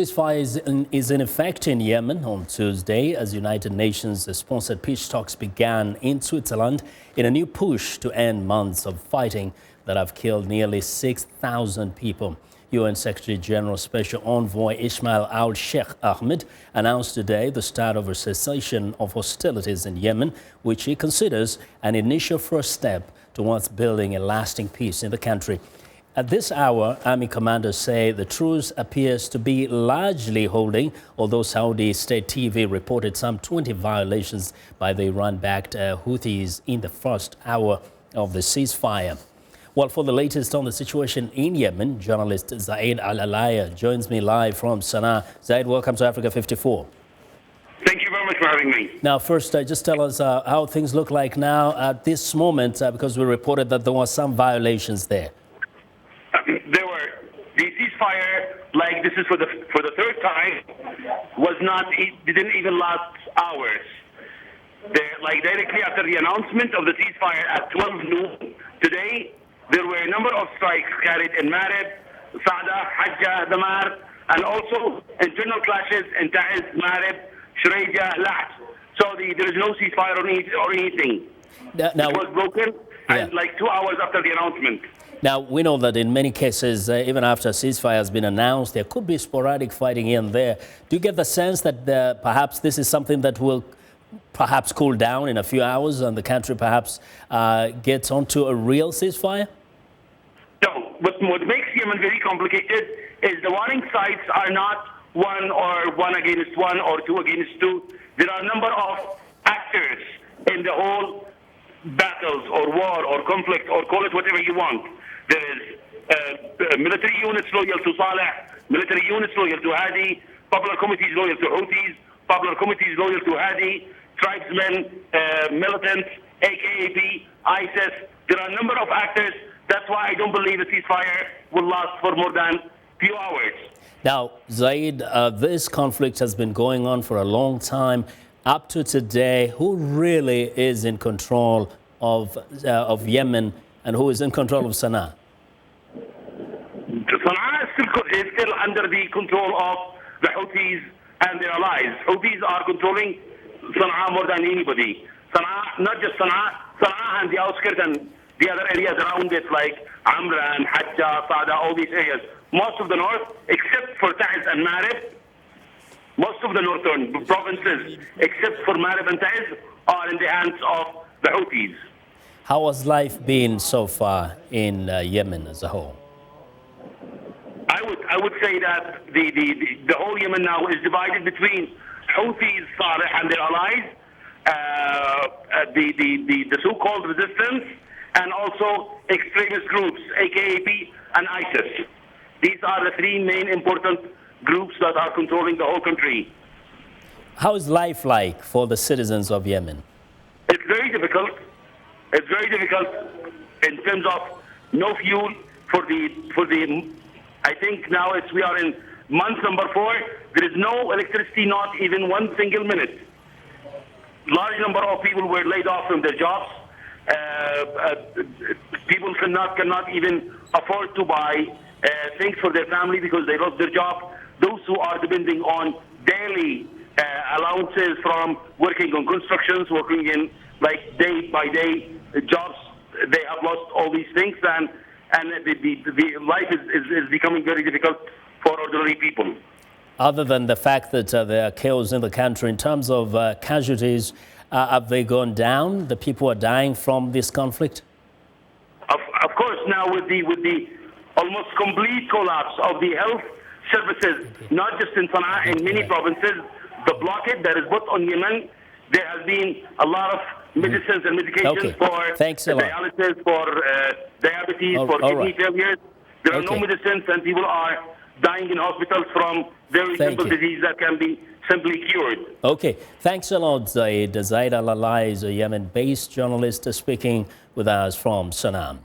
Ceasefire is in effect in Yemen on Tuesday as United Nations-sponsored peace talks began in Switzerland in a new push to end months of fighting that have killed nearly 6,000 people. UN Secretary General Special Envoy Ismail al-Sheikh Ahmed announced today the start of a cessation of hostilities in Yemen, which he considers an initial first step towards building a lasting peace in the country. At this hour, army commanders say the truce appears to be largely holding, although Saudi state TV reported some 20 violations by the Iran-backed Houthis in the first hour of the ceasefire. Well, for the latest on the situation in Yemen, journalist Zaid al-Alaya'a joins me live from Sana'a. Zaid, welcome to Africa 54. Thank you very much for having me. Now, first, just tell us how things look like now at this moment, because we reported that there were some violations there. The ceasefire, like this is for the third time, didn't even last hours. Like directly after the announcement of the ceasefire at 12 noon today, there were a number of strikes carried in Marib, Saada, Hajjah, Damar, and also internal clashes in Taiz, Marib, Shureija, Laht. So there is no ceasefire or anything. It was broken and like 2 hours after the announcement. Now, we know that in many cases, even after a ceasefire has been announced, there could be sporadic fighting here and there. Do you get the sense that perhaps this is something that will perhaps cool down in a few hours and the country perhaps gets onto a real ceasefire? No, but what makes Yemen very complicated is the warring sides are not one against one or two against two. There are a number of actors in the whole battles or war or conflict, or call it whatever you want. There is military units loyal to Saleh, military units loyal to Hadi, popular committees loyal to Houthis, popular committees loyal to Hadi, tribesmen, militants, AKAP, ISIS. There are a number of actors. That's why I don't believe a ceasefire will last for more than few hours. Now, Zaid, this conflict has been going on for a long time. Up to today, who really is in control of Yemen and who is in control of Sana'a? Sana'a is still under the control of the Houthis and their allies. Houthis are controlling Sana'a more than anybody. Sana'a, not just Sana'a, Sana'a and the outskirts and the other areas around it, like Amran, Hajjah, Saada, all these areas. Most of the north, except for Taiz and Marib, most of the northern provinces, except for Marib and Taiz, are in the hands of the Houthis. How has life been so far in Yemen as a whole? I would say that the whole Yemen now is divided between Houthis, Saleh, and their allies, the so-called resistance, and also extremist groups, AKAP and ISIS. These are the three main important groups that are controlling the whole country. How is life like for the citizens of Yemen? It's very difficult. It's very difficult in terms of no fuel for the. I think now we are in month number 4. There is no electricity, not even one single minute. Large number of people were laid off from their jobs. People cannot even afford to buy things for their family because they lost their job. Those who are depending on daily allowances from working on constructions, working in like day by day jobs, they have lost all these things, and the life is becoming very difficult for ordinary people. Other than the fact that there are chaos in the country, in terms of casualties, have they gone down? The people are dying from this conflict? Of course, now with the almost complete collapse of the health services, not just in Sana'a, in many provinces, the blockade that is put on Yemen, there has been a lot of medicines and medications for dialysis, for diabetes, for kidney failures. There are no medicines, and people are dying in hospitals from very simple diseases that can be simply cured. Okay, thanks a lot, Zaid. Zaid al-Alaya'a is a Yemen-based journalist speaking with us from Sana'a.